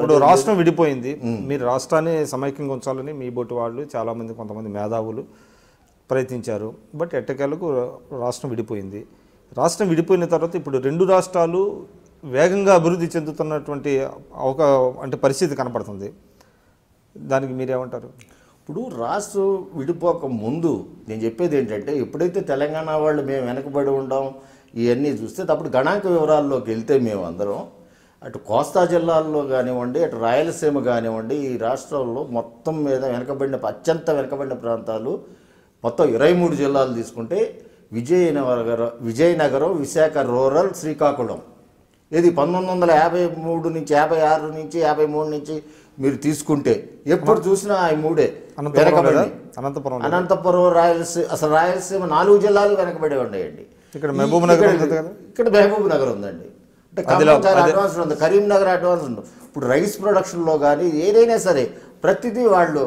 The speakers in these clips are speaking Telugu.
ఇప్పుడు రాష్ట్రం విడిపోయింది, మీరు రాష్ట్రాన్ని సమైక్యంగా ఉంచాలని మీ బొట్టు వాళ్ళు చాలామంది కొంతమంది మేధావులు ప్రయత్నించారు. బట్ ఎట్టకేలకు రాష్ట్రం విడిపోయింది. రాష్ట్రం విడిపోయిన తర్వాత ఇప్పుడు రెండు రాష్ట్రాలు వేగంగా అభివృద్ధి చెందుతున్నటువంటి అంటే పరిస్థితి కనపడుతుంది. దానికి మీరేమంటారు? ఇప్పుడు రాష్ట్రం విడిపోక ముందు నేను చెప్పేది ఏంటంటే, ఎప్పుడైతే తెలంగాణ వాళ్ళు మేము వెనకబడి ఉండాం ఇవన్నీ చూస్తే అప్పుడు గణాంక వివరాల్లోకి వెళ్తే మేము అందరం అటు కోస్తా జిల్లాల్లో కానివ్వండి, అటు రాయలసీమ కానివ్వండి, ఈ రాష్ట్రంలో మొత్తం మీద అత్యంత వెనకబడిన ప్రాంతాలు మొత్తం 23 జిల్లాలు తీసుకుంటే విజయనగరం, విశాఖ రూరల్, శ్రీకాకుళం, ఇది 1953 నుంచి 56 నుంచి 53 నుంచి మీరు తీసుకుంటే ఎప్పుడు చూసినా ఆ మూడే వెనకబడి. అనంతపురం, రాయలసీమ, అసలు రాయలసీమ 4 జిల్లాలు వెనకబడి ఉన్నాయండి. ఇక్కడ మహబూబ్ నగర్ ఉందండి. అంటే చాలా అడ్వాన్స్ ఉంది, కరీంనగర్ అడ్వాన్స్ ఉంది. ఇప్పుడు రైస్ ప్రొడక్షన్లో కానీ ఏదైనా సరే ప్రతిదీ వాళ్ళు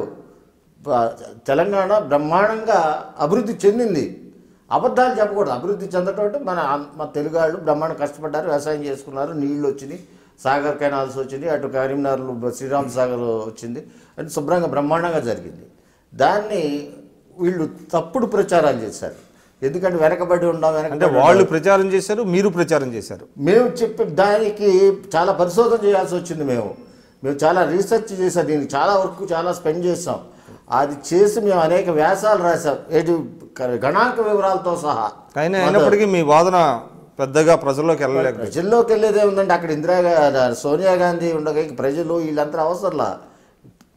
తెలంగాణ బ్రహ్మాండంగా అభివృద్ధి చెందింది. అబద్ధాలు చెప్పకూడదు. అభివృద్ధి చెందటం అంటే మన తెలుగు వాళ్ళు బ్రహ్మాండం కష్టపడ్డారు, వ్యవసాయం చేసుకున్నారు, నీళ్ళు వచ్చినాయి, సాగర్ కెనాల్స్ వచ్చినాయి, అటు కరీంనగర్లో శ్రీరామ్ సాగర్ వచ్చింది, అంటే శుభ్రంగా బ్రహ్మాండంగా జరిగింది. దాన్ని వీళ్ళు తప్పుడు ప్రచారాలు చేశారు. ఎందుకంటే వెనకబడి ఉన్నాం, అంటే వాళ్ళు ప్రచారం చేశారు, మీరు ప్రచారం చేశారు. మేము చెప్పి దానికి చాలా పరిశోధన చేయాల్సి వచ్చింది. మేము చాలా రీసెర్చ్ చేసాం, దీనికి చాలా వర్క్ చాలా స్పెండ్ చేసాం. అది చేసి మేము అనేక వ్యాసాలు రాసాం, గణాంక వివరాలతో సహా. అయినప్పటికీ మీ వాదన పెద్దగా ప్రజల్లోకి వెళ్ళేదే ఉందండి. అక్కడ సోనియా గాంధీ ఉండగా ప్రజలు వీళ్ళంతా అవసరంలా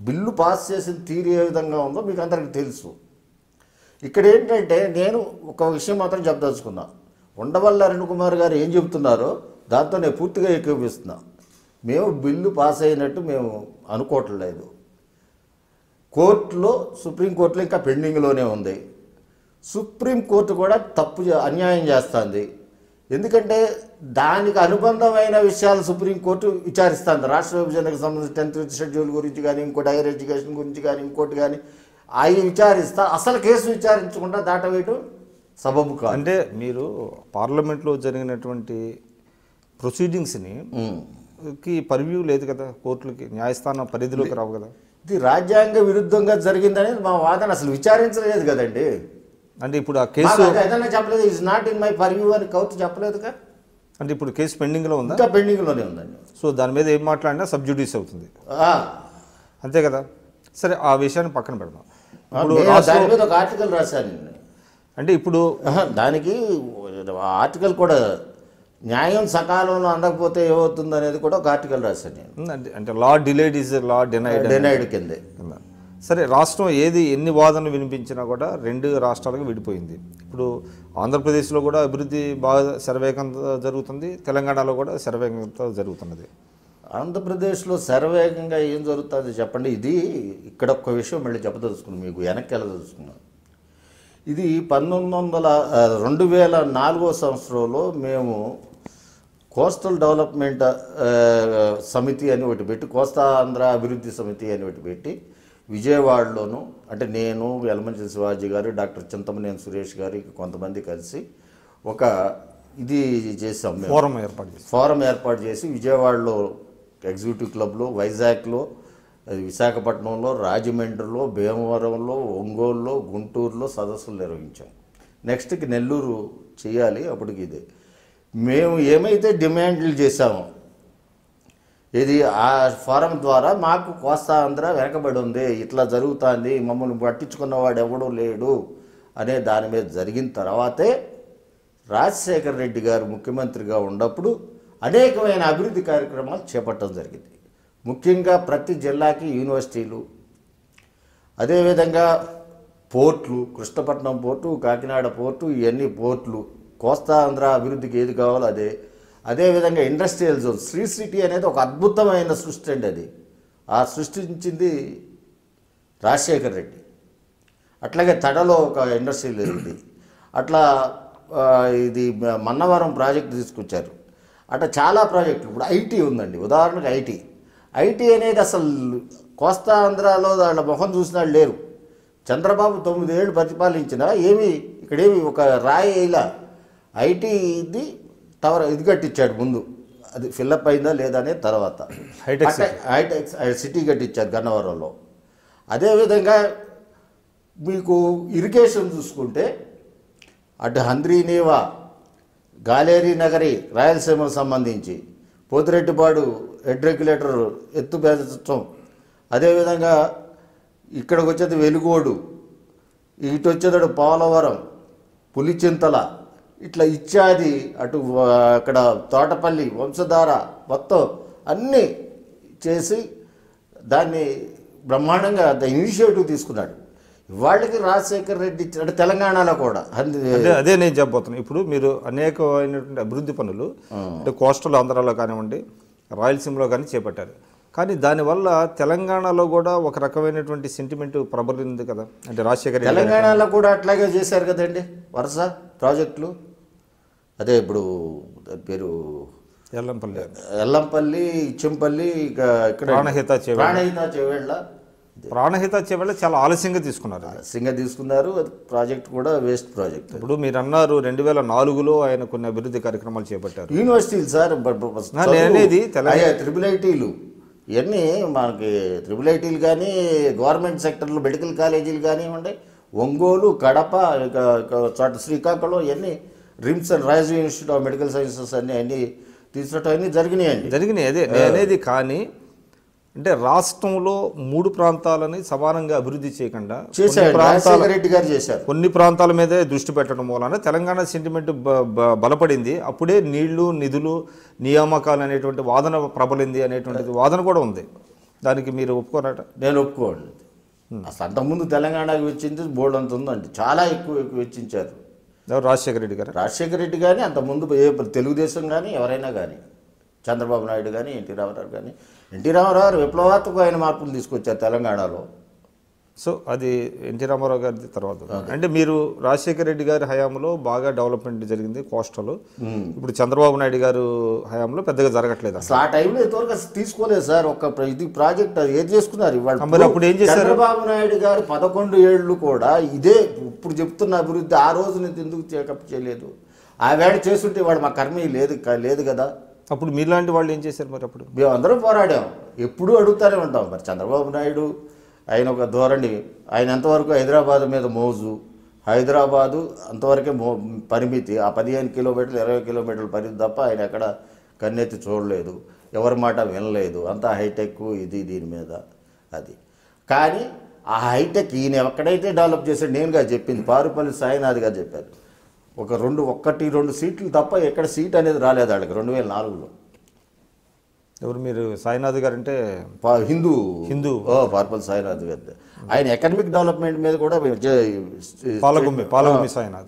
బిల్లు పాస్ చేసిన తీరు ఏ విధంగా ఉందో మీకు అందరికీ తెలుసు. ఇక్కడ ఏంటంటే నేను ఒక విషయం మాత్రం చెప్పదలుచుకున్నా. ఉండవల్లి అరుణ్ కుమార్ గారు ఏం చెబుతున్నారో దాంతో నేను పూర్తిగా ఏకీభవిస్తున్నా. మేము బిల్లు పాస్ అయినట్టు మేము అనుకోవట్లేదు. కోర్టులో, సుప్రీంకోర్టులో ఇంకా పెండింగ్లోనే ఉంది. సుప్రీంకోర్టు కూడా అన్యాయం చేస్తుంది. ఎందుకంటే దానికి అనుబంధమైన విషయాలు సుప్రీంకోర్టు విచారిస్తుంది. రాష్ట్ర విభజనకు సంబంధించి 10th షెడ్యూల్ గురించి కానీ, ఇంకోటి హైయర్ ఎడ్యుకేషన్ గురించి కానీ, ఇంకోటి కానీ అవి విచారిస్తా. అసలు కేసు విచారించకుండా దాటవేయటం సబబు కాదు. అంటే మీరు పార్లమెంట్లో జరిగినటువంటి ప్రొసీడింగ్స్ని పర్వ్యూ లేదు కదా, కోర్టులకి న్యాయస్థానం పరిధిలోకి రావు కదా. ఇది రాజ్యాంగ విరుద్ధంగా జరిగిందనేది మా వాదన. అసలు విచారించలేదు కదండి. అంటే ఇప్పుడు ఆ కేసు ఏదైనా చెప్పలేదు, it's not in my purview అని కోర్టు చెప్పలేదుగా. అంటే ఇప్పుడు కేసు పెండింగ్లో ఉందా? ఇంకా పెండింగ్లోనే ఉందండి. సో దాని మీద ఏం మాట్లాడినా సబ్జుడిస్ అవుతుంది, అంతే కదా. సరే, ఆ విషయాన్ని పక్కన పెడదాం. దాని మీద ఒక ఆర్టికల్ రాశాను. అంటే ఇప్పుడు దానికి ఆర్టికల్ కూడా న్యాయం సకాలంలో అందకపోతే ఏమవుతుంది అనేది కూడా ఒక ఆర్టికల్ రాశాను నేను. అంటే లా డిలేడ్ ఈజ్ లా డినైడ్ కిందే. సరే, రాష్ట్రం ఎన్ని వాదనలు వినిపించినా కూడా రెండు రాష్ట్రాలకు విడిపోయింది. ఇప్పుడు ఆంధ్రప్రదేశ్లో కూడా అభివృద్ధి బాగా శరవేగంగా జరుగుతుంది, తెలంగాణలో కూడా శరవేగంగా జరుగుతున్నది. ఆంధ్రప్రదేశ్లో శరవేగంగా ఏం జరుగుతుంది చెప్పండి. ఇది ఇక్కడ ఒక్క విషయం మళ్ళీ చెప్పదలుచుకున్నాను, మీకు వెనక్కి వెళ్ళదలుచుకున్నాను. ఇది 2004 సంవత్సరంలో మేము కోస్టల్ డెవలప్మెంట్ సమితి అని ఒకటి పెట్టి, కోస్తా ఆంధ్ర అభివృద్ధి సమితి అని ఒకటి పెట్టి విజయవాడలోను, అంటే నేను, యలమంచిలి శివాజీ గారు, డాక్టర్ చింతమనేని సురేష్ గారు, కొంతమంది కలిసి ఒక ఇది చేసాం. ఫోరం ఏర్పాటు చేసి విజయవాడలో ఎగ్జిక్యూటివ్ క్లబ్లో, వైజాగ్లో, విశాఖపట్నంలో, రాజమండ్రిలో, భీమవరంలో, ఒంగోలులో, గుంటూరులో సదస్సులు నిర్వహించాం. నెక్స్ట్కి నెల్లూరు చేయాలి. అప్పటికి ఇదే మేము ఏమైతే డిమాండ్లు చేశామో, ఇది ఆ ఫోరం ద్వారా మాకు కోస్తా ఆంధ్ర వెనకబడి ఉంది, ఇట్లా జరుగుతుంది, మమ్మల్ని పట్టించుకున్నవాడు ఎవడూ లేడు అనే దాని మీద జరిగిన తర్వాతే రాజశేఖర రెడ్డి గారు ముఖ్యమంత్రిగా ఉన్నప్పుడు అనేకమైన అభివృద్ధి కార్యక్రమాలు చేపట్టడం జరిగింది. ముఖ్యంగా ప్రతి జిల్లాకి యూనివర్సిటీలు, అదేవిధంగా పోర్ట్లు, కృష్ణపట్నం పోర్టు, కాకినాడ పోర్టు, ఇవన్నీ పోర్ట్లు, కోస్తా ఆంధ్ర అభివృద్ధికి ఏది కావాలో అదే. అదేవిధంగా ఇండస్ట్రియల్ జోన్, శ్రీ సిటీ అనేది ఒక అద్భుతమైన సృష్టి అండి. అది సృష్టించింది రాజశేఖర రెడ్డి. అట్లాగే తడలో ఒక ఇండస్ట్రియల్ ఇది, అట్లా ఇది మన్నవరం ప్రాజెక్టు తీసుకొచ్చారు. అట్లా చాలా ప్రాజెక్టులు. ఇప్పుడు ఐటీ ఉందండి, ఉదాహరణకు ఐటీ అనేది అసలు కోస్తా ఆంధ్రాలో వాళ్ళ మొహం చూసిన వాళ్ళు లేరు. చంద్రబాబు 9 ఏళ్ళు పరిపాలించినా ఏమీ ఇక్కడేమి ఒక రాయి ఇలా ఐటీది టవర్ ఇది కట్టించాడు ముందు, అది ఫిల్అప్ అయిందా లేదా అనేది తర్వాత. హైటెక్ సిటీ కట్టించారు గన్నవరంలో. అదేవిధంగా మీకు ఇరిగేషన్ చూసుకుంటే అటు హంద్రీనేవా, గాలేరీ నగరి రాయలసీమకు సంబంధించి, పోతిరెడ్డిపాడు హెడ్ రెగ్యులేటర్ ఎత్తు పెంచడం, అదేవిధంగా ఇక్కడికి వచ్చేది వెలుగోడు, ఇటు వచ్చేదాడు పోలవరం, పులిచింతల, ఇట్లా ఇత్యాది, అటు అక్కడ తోటపల్లి, వంశధార, మొత్తం అన్నీ చేసి దాన్ని బ్రహ్మాండంగా ఇనిషియేటివ్ తీసుకున్నాడు. వాళ్ళకి రాజశేఖర్ రెడ్డి అంటే తెలంగాణలో కూడా అదే నేను చెప్పబోతున్నాను. ఇప్పుడు మీరు అనేకమైనటువంటి అభివృద్ధి పనులు అంటే కోస్టల్ ఆంధ్రాలో కానివ్వండి, రాయలసీమలో కానీ చేపట్టారు. కానీ దానివల్ల తెలంగాణలో కూడా ఒక రకమైనటువంటి సెంటిమెంట్ ప్రబలింది కదా. అంటే రాజశేఖర్ రెడ్డి తెలంగాణలో కూడా అట్లాగే చేశారు కదండి వరుస ప్రాజెక్టులు. అదే ఇప్పుడు పేరు ఎల్లంపల్లి, ఇచ్చంపల్లి, ఇక్కడ ప్రాణహిత చేవేళ్ళ చాలా ఆలస్యంగా తీసుకున్నారు. అది ప్రాజెక్ట్ కూడా వేస్ట్ ప్రాజెక్ట్. ఇప్పుడు మీరు అన్నారు 2004లో ఆయన కొన్ని అభివృద్ధి కార్యక్రమాలు చేపట్టారు. యూనివర్సిటీలు సార్ అనేది ట్రిపుల్ ఐటీలు ఇవన్నీ మనకి ట్రిపుల్ ఐటీలు కానీ గవర్నమెంట్ సెక్టర్లో మెడికల్ కాలేజీలు కానివ్వండి, ఒంగోలు, కడప, చోట శ్రీకాకుళం, ఇవన్నీ RIMS and Rajiv institute of medical sciences అన్నీ తీసుకురావడం అన్నీ జరిగినాయి. అదే అనేది. కానీ అంటే రాష్ట్రంలో 3 ప్రాంతాలని సమానంగా అభివృద్ధి చేయకుండా కొన్ని ప్రాంతాల మీదే దృష్టి పెట్టడం మూలన తెలంగాణ సెంటిమెంట్ బలపడింది. అప్పుడే నీళ్లు, నిధులు, నియామకాలు అనేటువంటి వాదన ప్రబలింది అనేటువంటి వాదన కూడా ఉంది. దానికి మీరు ఒప్పుకోరట? నేను ఒప్పుకోండి. అసలు అంతకుముందు తెలంగాణకి వెచ్చింది బోర్డు అంత ఉందండి, చాలా ఎక్కువ వెచ్చించారు. రాజశేఖర రెడ్డి కానీ అంతకుముందు తెలుగుదేశం కానీ ఎవరైనా కానీ, చంద్రబాబు నాయుడు కానీ, ఎన్టీ రామారావు విప్లవాత్మకమైన మార్పులు తీసుకొచ్చారు తెలంగాణలో. సో అది ఎన్టీ రామారావు గారి తర్వాత. అంటే మీరు రాజశేఖర రెడ్డి గారి హయాంలో బాగా డెవలప్మెంట్ జరిగింది కోస్టల్. ఇప్పుడు చంద్రబాబు నాయుడు గారు హయాంలో పెద్దగా జరగట్లేదు. అసలు ఆ టైంలో ఇంతవరకు తీసుకోలేదు సార్. ఒక ఇది ప్రాజెక్ట్ ఏది చేసుకున్నారు ఇవాళ. అప్పుడు ఏం చేశారు? చంద్రబాబు నాయుడు గారు 11 ఏళ్ళు కూడా ఇదే ఇప్పుడు చెప్తున్న అభివృద్ధి ఆ రోజు నేను ఎందుకు చేకప్ చేయలేదు? ఆ వేళ చేస్తుంటే వాడు మా కర్మీ లేదు కదా. అప్పుడు మీలాంటి వాళ్ళు ఏం చేశారు మరి? అప్పుడు మేము అందరం పోరాడాం, ఎప్పుడూ అడుగుతానే ఉంటాం. మరి చంద్రబాబు నాయుడు ఆయన ఒక ధోరణి, ఆయన ఎంతవరకు హైదరాబాద్ మీద మోజు, హైదరాబాదు అంతవరకే పరిమితి, ఆ 15 కిలోమీటర్లు 20 కిలోమీటర్ల పరిమితి తప్ప ఆయన ఎక్కడ కన్నెత్తి చూడలేదు, ఎవరి మాట వినలేదు. అంతా హైటెక్ దీని మీద అది. కానీ ఆ హైటెక్ ఈయన ఎక్కడైతే డెవలప్ చేశాడు, నేనుగా చెప్పింది, పారుపల్లి సాయినాథ్ గారు చెప్పారు. 1-2 సీట్లు తప్ప ఎక్కడ సీట్ అనేది రాలేదు వాళ్ళకి 2004లో. ఎవరు మీరు? సాయినాథ్ గారు అంటే హిందూ పారుపల్లి సాయినాథ్ గారు. ఆయన ఎకనమిక్ డెవలప్మెంట్ మీద కూడా పాలగుమ్మి సాయినాథ్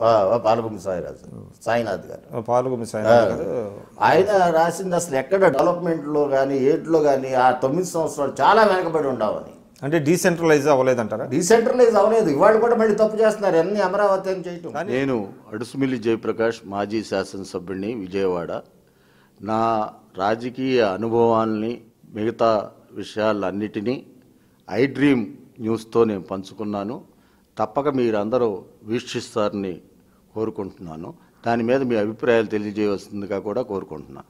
గారు ఆయన రాసింది అసలు ఎక్కడ డెవలప్మెంట్లో కానీ ఏట్లో కానీ ఆ 9 సంవత్సరాలు చాలా వెనకబడి ఉండవని. అంటే డీసెంట్రలైజ్ అవ్వలేదంటారా? డీసెంట్రలైజ్ అవ్వలేదు. ఇవాళ కూడా మళ్ళీ తప్పు చేస్తున్నారు అన్ని అమరావతి అని చేయటం. నేను అడుసుమిల్లి జయప్రకాష్, మాజీ శాసనసభ్యుడిని, విజయవాడ. నా రాజకీయ అనుభవాల్ని, మిగతా విషయాలన్నిటినీ ఐ డ్రీమ్ న్యూస్తో నేను పంచుకున్నాను. తప్పక మీరందరూ వీక్షిస్తారని కోరుకుంటున్నాను. దాని మీద మీ అభిప్రాయాలు తెలియజేయవలసిందిగా కూడా కోరుకుంటున్నాను.